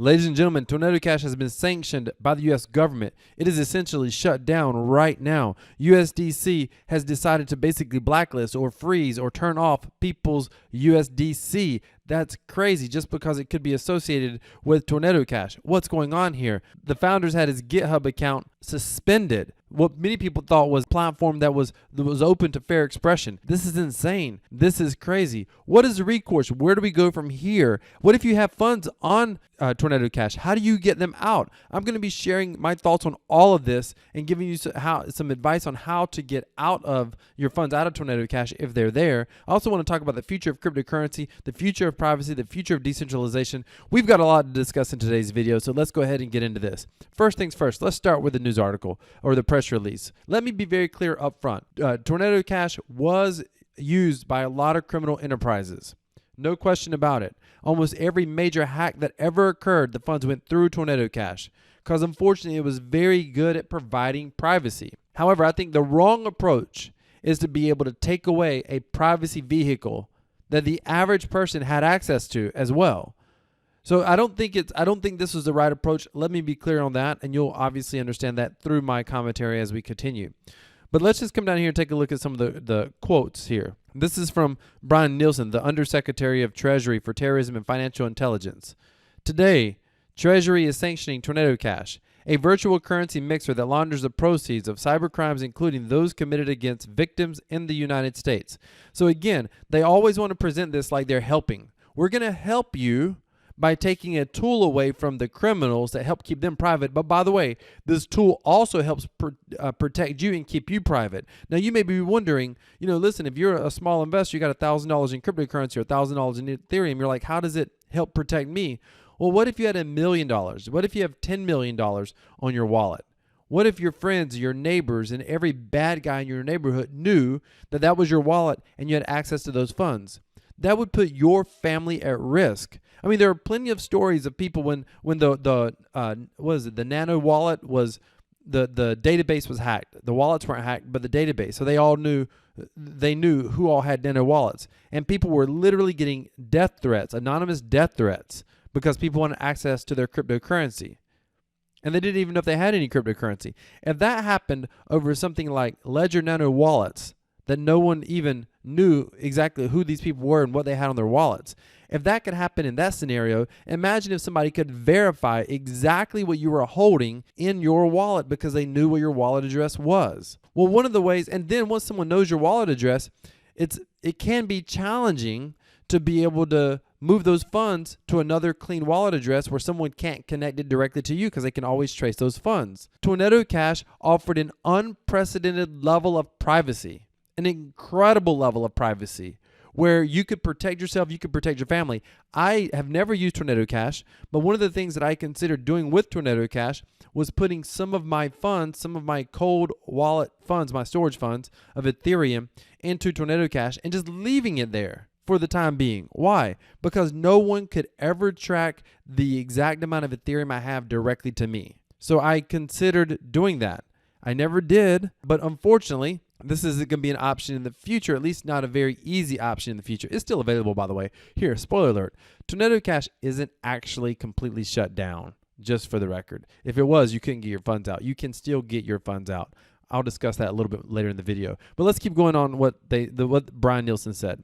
Ladies and gentlemen, Tornado Cash has been sanctioned by the U.S. government. It is essentially shut down right now. USDC has decided to basically blacklist or freeze or turn off people's USDC. That's crazy just because it could be associated with Tornado Cash. What's going on here? The founders had his GitHub account suspended. What many people thought was a platform that was open to fair expression. This is insane. This is crazy. What is the recourse? Where do we go from here? What if you have funds on Tornado Cash? How do you get them out? I'm going to be sharing my thoughts on all of this and giving you some advice on how to get out of your funds out of Tornado Cash if they're there. I also want to talk about the future of cryptocurrency, the future of privacy, the future of decentralization. We've got a lot to discuss in today's video, so let's go ahead and get into this. First things first, let's start with the news article or the press release. Let me be very clear up front. Tornado Cash was used by a lot of criminal enterprises. No question about it. Almost every major hack that ever occurred, the funds went through Tornado Cash because unfortunately it was very good at providing privacy. However, I think the wrong approach is to be able to take away a privacy vehicle that the average person had access to as well. So I don't think this was the right approach. Let me be clear on that, and you'll obviously understand that through my commentary as we continue. But let's just come down here and take a look at some of the quotes here. This is from Brian Nielsen, the Undersecretary of Treasury for Terrorism and Financial Intelligence. Today, Treasury is sanctioning Tornado Cash, a virtual currency mixer that launders the proceeds of cybercrimes, including those committed against victims in the United States. So again, they always want to present this like they're helping. We're going to help you by taking a tool away from the criminals that help keep them private. But by the way, this tool also helps protect you and keep you private. Now, you may be wondering, listen, if you're a small investor, you got $1,000 in cryptocurrency or $1,000 in Ethereum, you're like, how does it help protect me? Well, what if you had $1 million? What if you have $10 million on your wallet? What if your friends, your neighbors, and every bad guy in your neighborhood knew that that was your wallet and you had access to those funds? That would put your family at risk. I mean, there are plenty of stories of people when the nano wallet was, the database was hacked. The wallets weren't hacked, but the database. So they knew who all had nano wallets. And people were literally getting death threats, anonymous death threats, because people wanted access to their cryptocurrency. And they didn't even know if they had any cryptocurrency. If that happened over something like Ledger Nano wallets, that no one even knew exactly who these people were and what they had on their wallets. If that could happen in that scenario, imagine if somebody could verify exactly what you were holding in your wallet because they knew what your wallet address was. Well, one of the ways, and then once someone knows your wallet address, it can be challenging to be able to move those funds to another clean wallet address where someone can't connect it directly to you because they can always trace those funds. Tornado Cash offered an unprecedented level of privacy. An incredible level of privacy where you could protect yourself, you could protect your family. I have never used Tornado Cash, but one of the things that I considered doing with Tornado Cash was putting some of my funds, some of my cold wallet funds, my storage funds of Ethereum into Tornado Cash and just leaving it there for the time being. Why? Because no one could ever track the exact amount of Ethereum I have directly to me. So I considered doing that. I never did, but unfortunately, this isn't going to be an option in the future, at least not a very easy option in the future. It's still available, by the way. Here, spoiler alert, Tornado Cash isn't actually completely shut down, just for the record. If it was, you couldn't get your funds out. You can still get your funds out. I'll discuss that a little bit later in the video. But let's keep going on what Brian Nielsen said.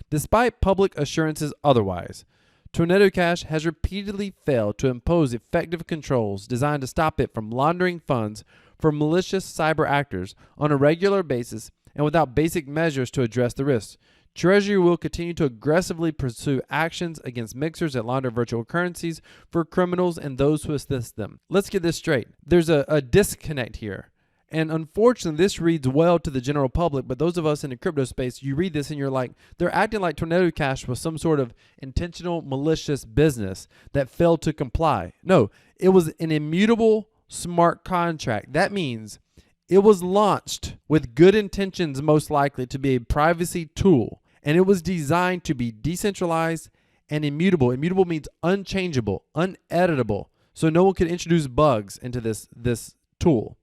Despite public assurances otherwise, Tornado Cash has repeatedly failed to impose effective controls designed to stop it from laundering funds for malicious cyber actors on a regular basis and without basic measures to address the risks. Treasury will continue to aggressively pursue actions against mixers that launder virtual currencies for criminals and those who assist them. Let's get this straight. There's a disconnect here. And unfortunately, this reads well to the general public, but those of us in the crypto space, you read this and you're like, they're acting like Tornado Cash was some sort of intentional malicious business that failed to comply. No, it was an immutable smart contract. That means it was launched with good intentions, most likely to be a privacy tool, and it was designed to be decentralized and immutable. Immutable means unchangeable, uneditable, so no one could introduce bugs into this tool.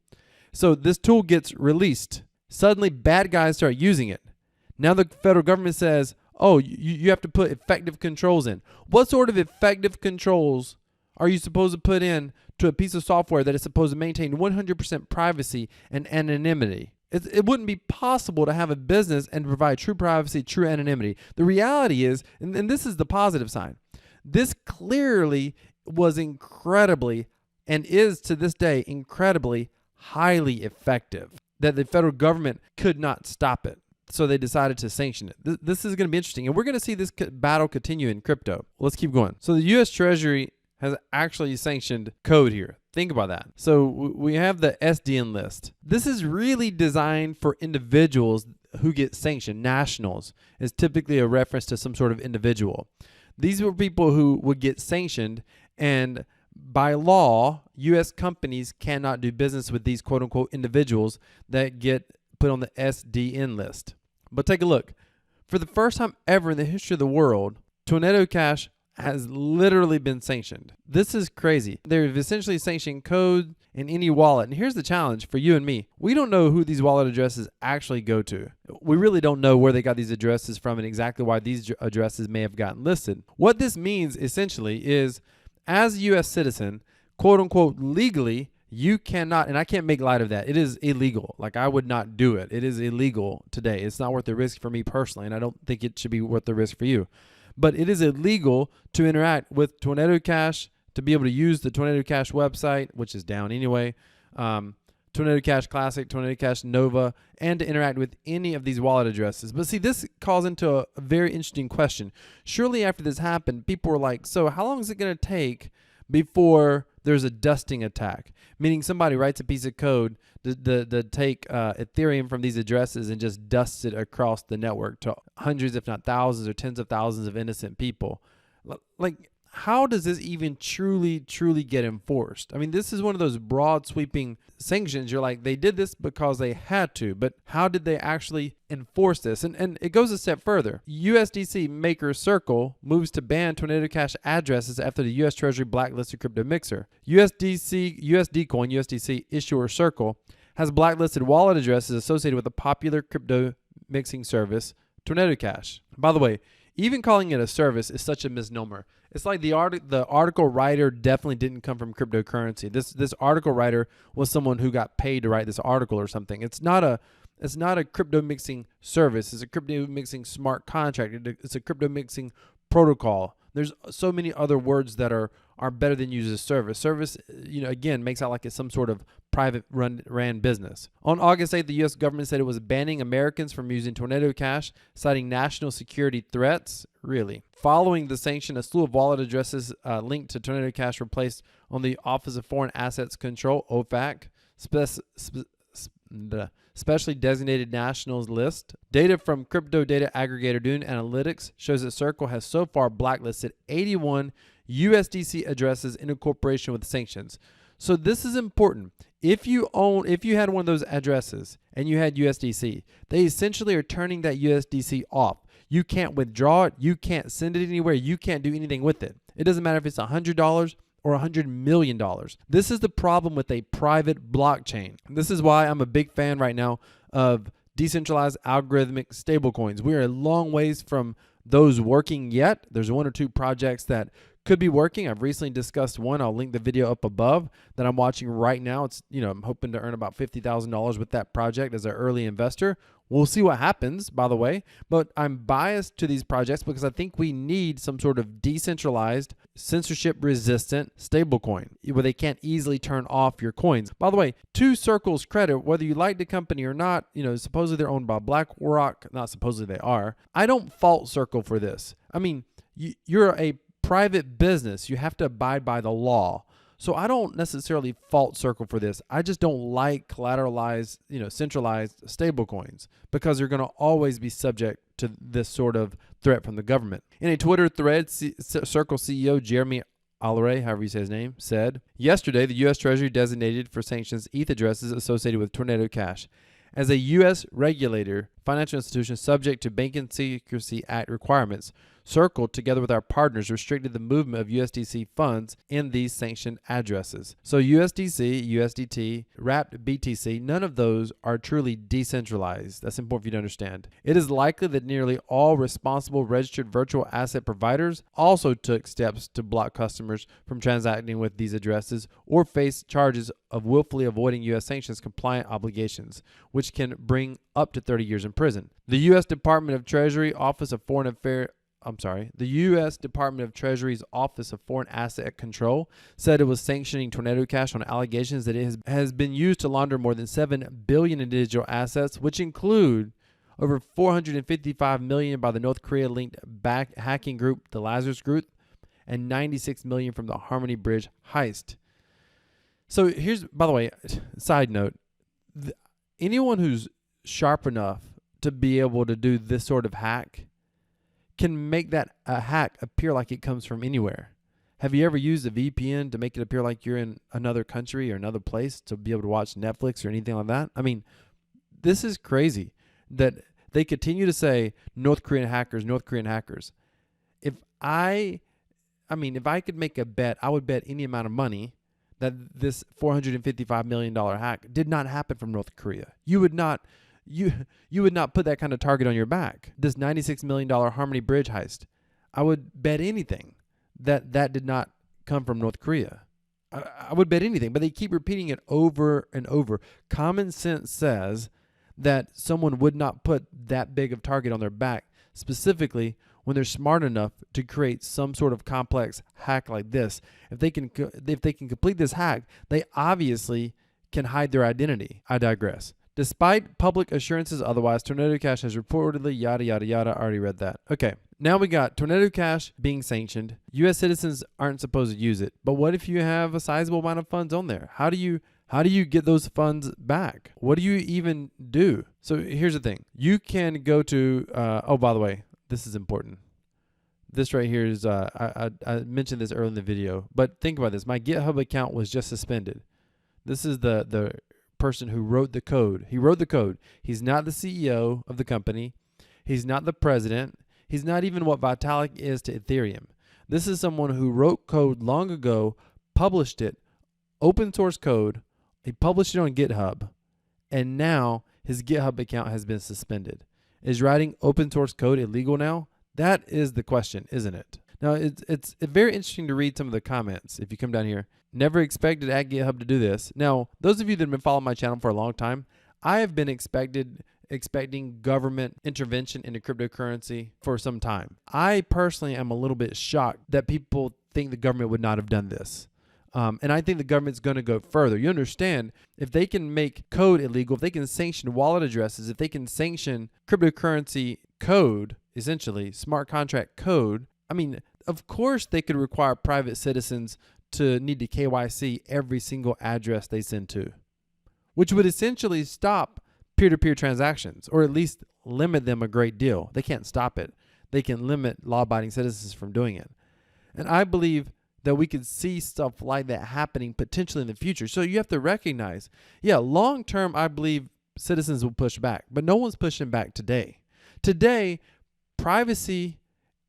So this tool gets released. Suddenly, bad guys start using it. Now the federal government says, oh, you have to put effective controls in. What sort of effective controls are you supposed to put in to a piece of software that is supposed to maintain 100% privacy and anonymity? It wouldn't be possible to have a business and provide true privacy, true anonymity. The reality is, and this is the positive side, this clearly was incredibly, and is to this day, incredibly highly effective, that the federal government could not stop it. So they decided to sanction it. This is going to be interesting. And we're going to see this battle continue in crypto. Let's keep going. So the U.S. Treasury has actually sanctioned code here. Think about that. So we have the SDN list. This is really designed for individuals who get sanctioned. Nationals is typically a reference to some sort of individual. These were people who would get sanctioned, and by law, U.S. companies cannot do business with these quote-unquote individuals that get put on the SDN list. But take a look. For the first time ever in the history of the world, Tornado Cash has literally been sanctioned. This is crazy. They've essentially sanctioned code in any wallet. And here's the challenge for you and me. We don't know who these wallet addresses actually go to. We really don't know where they got these addresses from and exactly why these addresses may have gotten listed. What this means essentially is, as a U.S. citizen, quote unquote, legally, you cannot, and I can't make light of that. It is illegal. Like, I would not do it. It is illegal today. It's not worth the risk for me personally, and I don't think it should be worth the risk for you. But it is illegal to interact with Tornado Cash, to be able to use the Tornado Cash website, which is down anyway, Tornado Cash Classic, Tornado Cash Nova, and to interact with any of these wallet addresses. But see, this calls into a very interesting question. Surely after this happened, people were like, so how long is it going to take before there's a dusting attack? Meaning somebody writes a piece of code to take Ethereum from these addresses and just dusts it across the network to hundreds, if not thousands or tens of thousands of innocent people. Like, how does this even truly get enforced? I mean, this is one of those broad sweeping sanctions. You're like, they did this because they had to, but how did they actually enforce this? And it goes a step further. USDC maker Circle moves to ban Tornado Cash addresses after the U.S. Treasury blacklisted crypto mixer. USD coin, USDC issuer Circle has blacklisted wallet addresses associated with the popular crypto mixing service Tornado Cash. By the way, even calling it a service is such a misnomer. It's like the article writer definitely didn't come from cryptocurrency. This article writer was someone who got paid to write this article or something. It's not a crypto mixing service. It's a crypto mixing smart contract. It's a crypto mixing protocol. There's so many other words that are better than use as service. Service, again, makes out like it's some sort of private ran business. On August 8th, the U.S. government said it was banning Americans from using Tornado Cash, citing national security threats. Really? Following the sanction, a slew of wallet addresses linked to Tornado Cash were placed on the Office of Foreign Assets Control, OFAC, specially designated nationals list. Data from crypto data aggregator Dune Analytics shows that Circle has so far blacklisted 81 USDC addresses in incorporation with sanctions. So this is important. If you had one of those addresses and you had USDC, they essentially are turning that USDC off. You can't withdraw it. You can't send it anywhere. You can't do anything with it. It doesn't matter if it's $100 or $100 million. This is the problem with a private blockchain. This is why I'm a big fan right now of decentralized algorithmic stablecoins. We are a long ways from those working yet. There's one or two projects that could be working. I've recently discussed one. I'll link the video up above that I'm watching right now. It's, I'm hoping to earn about $50,000 with that project as an early investor. We'll see what happens, by the way, but I'm biased to these projects because I think we need some sort of decentralized, censorship-resistant stablecoin where they can't easily turn off your coins. By the way, to Circle's credit, whether you like the company or not, supposedly they're owned by BlackRock. Not supposedly they are. I don't fault Circle for this. I mean, you're a private business. You have to abide by the law. So I don't necessarily fault Circle for this. I just don't like collateralized, centralized stablecoins because they're going to always be subject to this sort of threat from the government. In a Twitter thread, Circle CEO Jeremy Alleray, however you say his name, said, yesterday, the U.S. Treasury designated for sanctions ETH addresses associated with Tornado Cash. As a U.S. regulator financial institutions subject to Banking Secrecy Act requirements, Circle, together with our partners, restricted the movement of USDC funds in these sanctioned addresses. So USDC, USDT, wrapped BTC, none of those are truly decentralized. That's important for you to understand. It is likely that nearly all responsible registered virtual asset providers also took steps to block customers from transacting with these addresses or face charges of willfully avoiding U.S. sanctions compliant obligations, which can bring up to 30 years in prison. The U.S. Department of Treasury Office of Foreign Affairs the U.S. Department of Treasury's Office of Foreign Asset Control said it was sanctioning Tornado Cash on allegations that it has been used to launder more than $7 billion in digital assets, which include over $455 million by the North Korea-linked hacking group, the Lazarus Group, and $96 million from the Harmony Bridge heist. So here's, by the way, side note, anyone who's sharp enough to be able to do this sort of hack can make that a hack appear like it comes from anywhere. Have you ever used a VPN to make it appear like you're in another country or another place to be able to watch Netflix or anything like that? I mean, this is crazy that they continue to say North Korean hackers, North Korean hackers. If I could make a bet, I would bet any amount of money that this $455 million hack did not happen from North Korea. You would not put that kind of target on your back. This $96 million Harmony Bridge heist, I would bet anything that did not come from North Korea. I would bet anything, but they keep repeating it over and over. Common sense says that someone would not put that big of target on their back, specifically when they're smart enough to create some sort of complex hack like this. If they can complete this hack, they obviously can hide their identity. I digress. Despite public assurances otherwise, Tornado Cash has reportedly yada, yada, yada. I already read that. Okay, now we got Tornado Cash being sanctioned. U.S. citizens aren't supposed to use it. But what if you have a sizable amount of funds on there? How do you get those funds back? What do you even do? So here's the thing. You can go to, oh, by the way, this is important. This right here is, I mentioned this earlier in the video, but think about this. My GitHub account was just suspended. This is the person who wrote the code. He wrote the code. He's not the CEO of the company. He's not the president. He's not even what Vitalik is to Ethereum. This is someone who wrote code long ago, published it, open source code. He published it on GitHub, and now his GitHub account has been suspended. Is writing open source code illegal now? That is the question, isn't it? Now, it's very interesting to read some of the comments. If you come down here, never expected at GitHub to do this. Now, those of you that have been following my channel for a long time, I have been expecting government intervention into cryptocurrency for some time. I personally am a little bit shocked that people think the government would not have done this. And I think the government's going to go further. You understand, if they can make code illegal, if they can sanction wallet addresses, if they can sanction cryptocurrency code, essentially smart contract code, I mean, of course they could require private citizens to need to KYC every single address they send to, which would essentially stop peer-to-peer transactions, or at least limit them a great deal. They can't stop it. They can limit law-abiding citizens from doing it. And I believe that we could see stuff like that happening potentially in the future. So you have to recognize, yeah, long-term, I believe citizens will push back, but no one's pushing back today. Today, privacy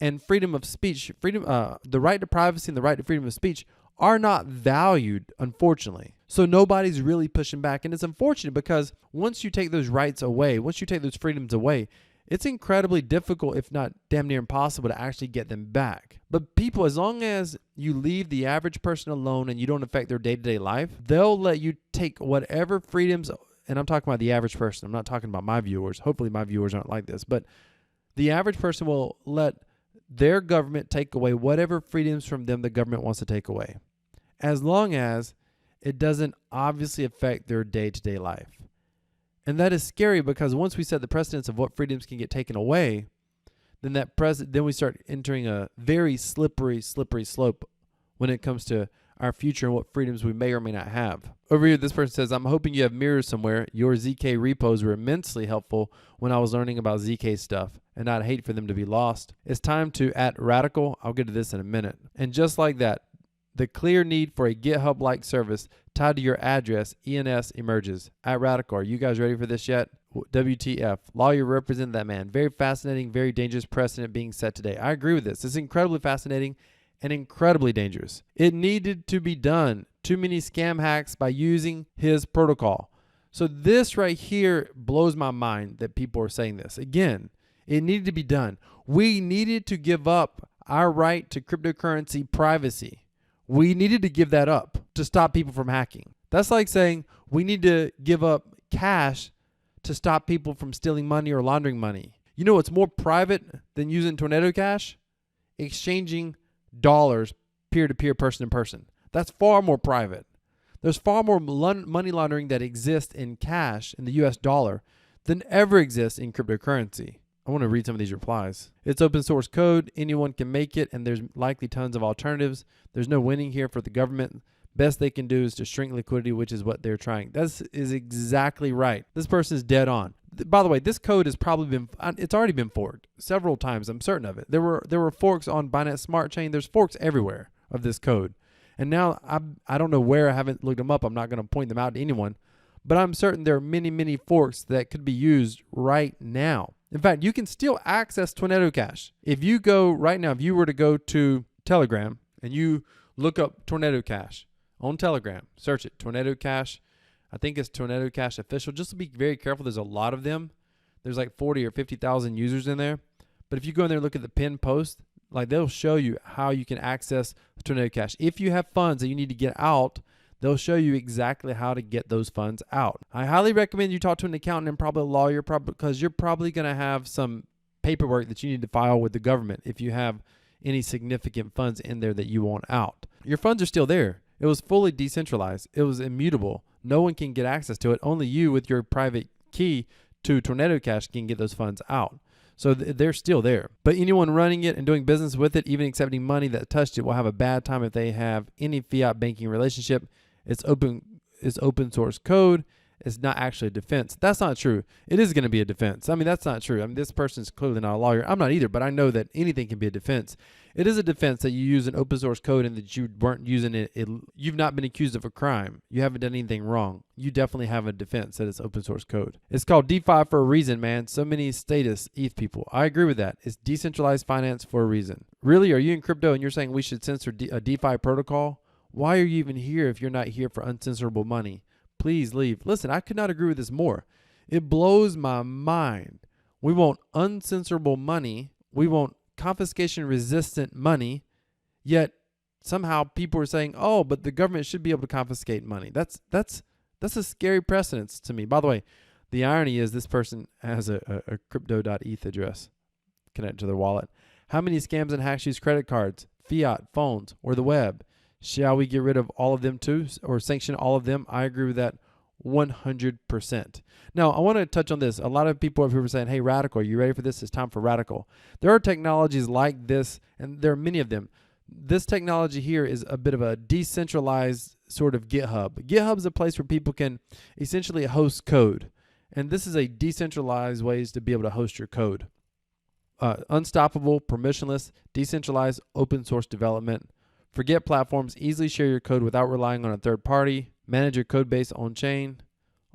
and freedom of speech, the right to privacy and the right to freedom of speech are not valued, unfortunately. So nobody's really pushing back. And it's unfortunate because once you take those rights away, once you take those freedoms away, it's incredibly difficult, if not damn near impossible, to actually get them back. But people, as long as you leave the average person alone and you don't affect their day-to-day life, they'll let you take whatever freedoms, and I'm talking about the average person. I'm not talking about my viewers. Hopefully my viewers aren't like this. But the average person will let their government take away whatever freedoms from them the government wants to take away, as long as it doesn't obviously affect their day-to-day life. And that is scary because once we set the precedence of what freedoms can get taken away, then we start entering a very slippery slope when it comes to our future and what freedoms we may or may not have. Over here, this person says, I'm hoping you have mirrors somewhere. Your ZK repos were immensely helpful when I was learning about ZK stuff, and I'd hate for them to be lost. It's time to @Radicle. I'll get to this in a minute. And just like that, the clear need for a GitHub-like service tied to your address, ENS, emerges. @Radicle, are you guys ready for this yet? WTF. Lawyer represent that man. Very fascinating, very dangerous precedent being set today. I agree with this. It's incredibly fascinating and incredibly dangerous. It needed to be done. Too many scam hacks by using his protocol. So this right here blows my mind that people are saying this. Again, it needed to be done. We needed to give up our right to cryptocurrency privacy. We needed to give that up to stop people from hacking. That's like saying we need to give up cash to stop people from stealing money or laundering money. You know what's more private than using Tornado Cash? Exchanging dollars peer-to-peer, person-to-person. That's far more private. There's far more money laundering that exists in cash, in the US dollar, than ever exists in cryptocurrency. I want to read some of these replies. It's open source code. Anyone can make it, and there's likely tons of alternatives. There's no winning here for the government. Best they can do is to shrink liquidity, which is what they're trying. This is exactly right. This person is dead on. By the way, this code has probably it's already been forked several times. I'm certain of it. There were forks on Binance Smart Chain. There's forks everywhere of this code. And now I don't know where. I haven't looked them up. I'm not going to point them out to anyone. But I'm certain there are many, many forks that could be used right now. In fact, you can still access Tornado Cash. If you go right now, if you were to go to Telegram and you look up Tornado Cash on Telegram, search it, Tornado Cash. I think it's Tornado Cash Official. Just to be very careful, there's a lot of them. There's like 40 or 50,000 users in there. But if you go in there and look at the pinned post, like they'll show you how you can access Tornado Cash. If you have funds that you need to get out, they'll show you exactly how to get those funds out. I highly recommend you talk to an accountant and probably a lawyer, because you're probably going to have some paperwork that you need to file with the government if you have any significant funds in there that you want out. Your funds are still there. It was fully decentralized. It was immutable. No one can get access to it. Only you with your private key to Tornado Cash can get those funds out. So they're still there. But anyone running it and doing business with it, even accepting money that touched it, will have a bad time if they have any fiat banking relationship. It's open source code. It's not actually a defense. That's not true. It is going to be a defense. I mean, that's not true. I mean, this person's clearly not a lawyer. I'm not either, but I know that anything can be a defense. It is a defense that you use an open source code and that you weren't using it. You've not been accused of a crime. You haven't done anything wrong. You definitely have a defense that it's open source code. It's called DeFi for a reason, man. So many status ETH people. I agree with that. It's decentralized finance for a reason. Really? Are you in crypto and you're saying we should censor a DeFi protocol? Why are you even here if you're not here for uncensorable money? Please leave. Listen, I could not agree with this more. It blows my mind. We want uncensorable money. We want confiscation-resistant money. Yet somehow people are saying, "Oh, but the government should be able to confiscate money." That's a scary precedence to me. By the way, the irony is this person has a crypto.eth address connected to their wallet. How many scams and hacks use credit cards, fiat, phones, or the web? Shall we get rid of all of them too, or sanction all of them? I agree with that 100%. Now, I want to touch on this. A lot of people who are saying, "Hey, Radicle, are you ready for this? It's time for Radicle." There are technologies like this, and there are many of them. This technology here is a bit of a decentralized sort of GitHub. GitHub is a place where people can essentially host code, and this is a decentralized ways to be able to host your code. Unstoppable, permissionless, decentralized, open source development. Forget platforms. Easily share your code without relying on a third party. Manage your code base on chain.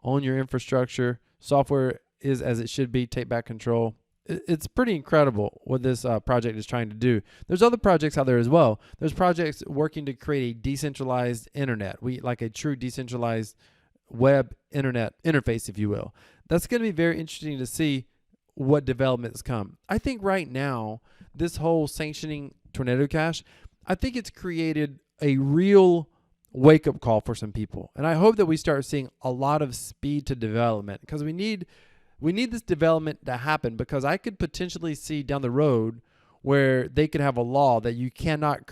Own your infrastructure. Software is as it should be. Take back control. It's pretty incredible what this project is trying to do. There's other projects out there as well. There's projects working to create a decentralized internet. Like a true decentralized web internet interface, if you will. That's going to be very interesting to see what developments come. I think right now, this whole sanctioning Tornado Cash, I think it's created a real wake-up call for some people. And I hope that we start seeing a lot of speed to development, because we need this development to happen, because I could potentially see down the road where they could have a law that you cannot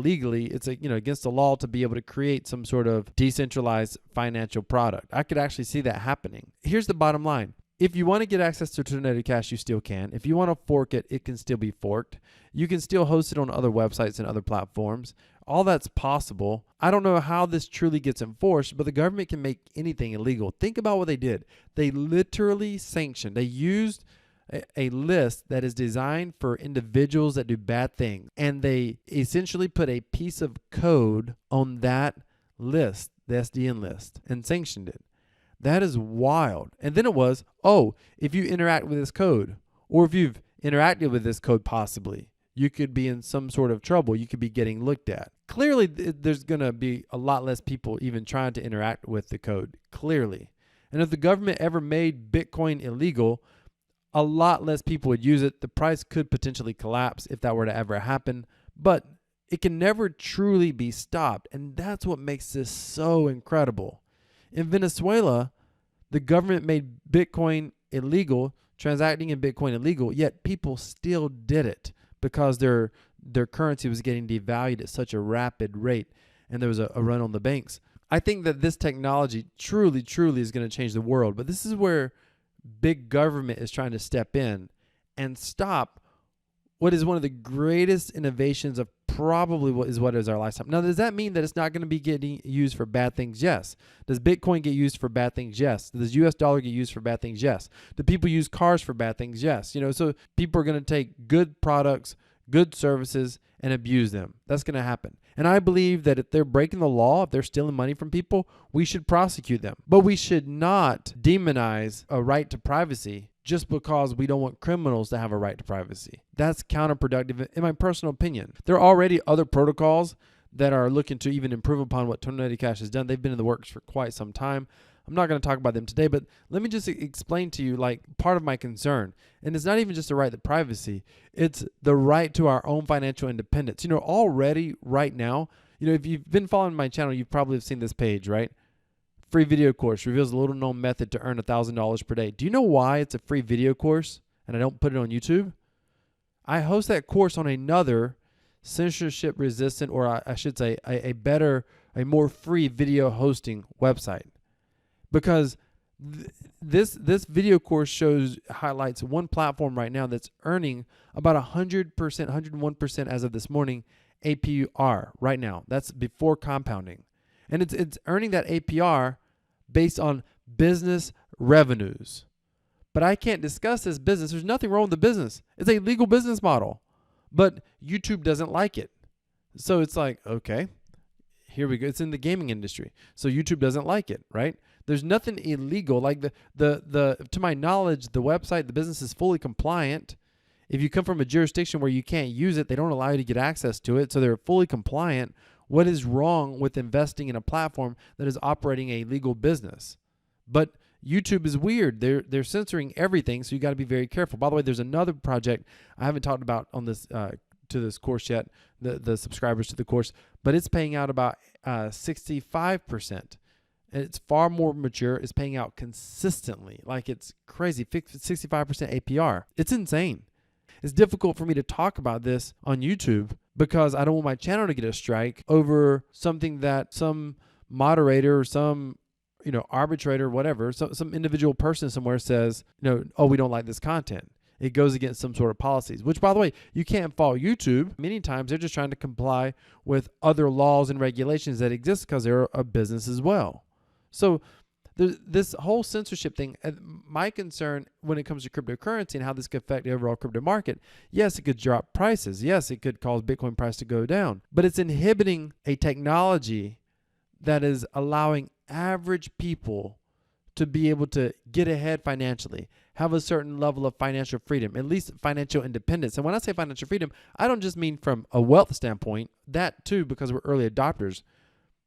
legally, it's against the law to be able to create some sort of decentralized financial product. I could actually see that happening. Here's the bottom line. If you want to get access to Tornado Cash, you still can. If you want to fork it, it can still be forked. You can still host it on other websites and other platforms. All that's possible. I don't know how this truly gets enforced, but the government can make anything illegal. Think about what they did. They literally sanctioned. They used a list that is designed for individuals that do bad things, and they essentially put a piece of code on that list, the SDN list, and sanctioned it. That is wild. And then it was, oh, if you interact with this code, or if you've interacted with this code possibly, you could be in some sort of trouble. You could be getting looked at. Clearly, there's going to be a lot less people even trying to interact with the code. Clearly. And if the government ever made Bitcoin illegal, a lot less people would use it. The price could potentially collapse if that were to ever happen. But it can never truly be stopped. And that's what makes this so incredible. In Venezuela, the government made Bitcoin illegal, transacting in Bitcoin illegal, yet people still did it because their currency was getting devalued at such a rapid rate, and there was a run on the banks. I think that this technology truly is going to change the world, but this is where big government is trying to step in and stop what is one of the greatest innovations of probably what is our lifetime. Now, does that mean that it's not going to be getting used for bad things? Yes. Does Bitcoin get used for bad things? Yes. Does US dollar get used for bad things? Yes. Do people use cars for bad things? Yes. So people are going to take good products, good services, and abuse them. That's going to happen. And I believe that if they're breaking the law, if they're stealing money from people, we should prosecute them. But we should not demonize a right to privacy just because we don't want criminals to have a right to privacy. That's counterproductive in my personal opinion. There are already other protocols that are looking to even improve upon what Tornado Cash has done. They've been in the works for quite some time. I'm not going to talk about them today, but let me just explain to you part of my concern. And it's not even just the right to privacy. It's the right to our own financial independence. Already right now, if you've been following my channel, you've probably seen this page, right? Free video course reveals a little known method to earn $1,000 per day. Do you know why it's a free video course and I don't put it on YouTube? I host that course on another censorship resistant, or I should say a more free video hosting website. Because this video course highlights one platform right now that's earning about 100%, 101% as of this morning APR right now. That's before compounding. And it's earning that APR based on business revenues. But I can't discuss this business. There's nothing wrong with the business. It's a legal business model. But YouTube doesn't like it. So it's like, okay, here we go. It's in the gaming industry. So YouTube doesn't like it, right? There's nothing illegal. Like to my knowledge, the website, the business is fully compliant. If you come from a jurisdiction where you can't use it, they don't allow you to get access to it. So they're fully compliant. What is wrong with investing in a platform that is operating a legal business? But YouTube is weird. They're censoring everything, so you got to be very careful. By the way, there's another project I haven't talked about on this to this course yet, the subscribers to the course, but it's paying out about 65%. It's far more mature. It's paying out consistently. Like, it's crazy. 65% APR. It's insane. It's difficult for me to talk about this on YouTube because I don't want my channel to get a strike over something that some moderator or some arbitrator, whatever, some individual person somewhere says, oh, we don't like this content. It goes against some sort of policies, which, by the way, you can't fault YouTube. Many times they're just trying to comply with other laws and regulations that exist because they're a business as well. So this whole censorship thing, my concern when it comes to cryptocurrency and how this could affect the overall crypto market, yes, it could drop prices. Yes, it could cause Bitcoin price to go down. But it's inhibiting a technology that is allowing average people to be able to get ahead financially, have a certain level of financial freedom, at least financial independence. And when I say financial freedom, I don't just mean from a wealth standpoint, that too, because we're early adopters,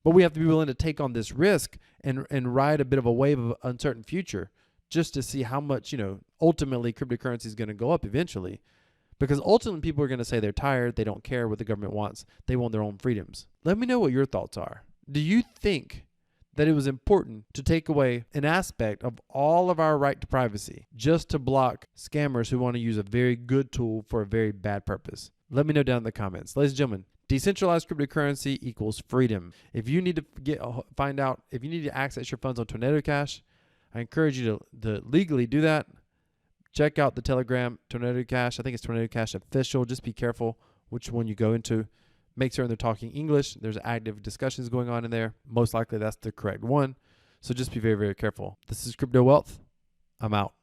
but we have to be willing to take on this risk and ride a bit of a wave of uncertain future just to see how much, ultimately cryptocurrency is going to go up eventually. Because ultimately people are going to say they're tired, they don't care what the government wants, they want their own freedoms. Let me know what your thoughts are. Do you think that it was important to take away an aspect of all of our right to privacy just to block scammers who want to use a very good tool for a very bad purpose? Let me know down in the comments. Ladies and gentlemen, decentralized cryptocurrency equals freedom. If you need to find out if you need to access your funds on Tornado Cash, I encourage you to legally do that. Check out the Telegram, Tornado Cash. I think it's Tornado Cash Official. Just be careful which one you go into. Make certain they're talking English. There's active discussions going on in there. Most likely that's the correct one. So just be very, very careful. This is Crypto Wealth. I'm out.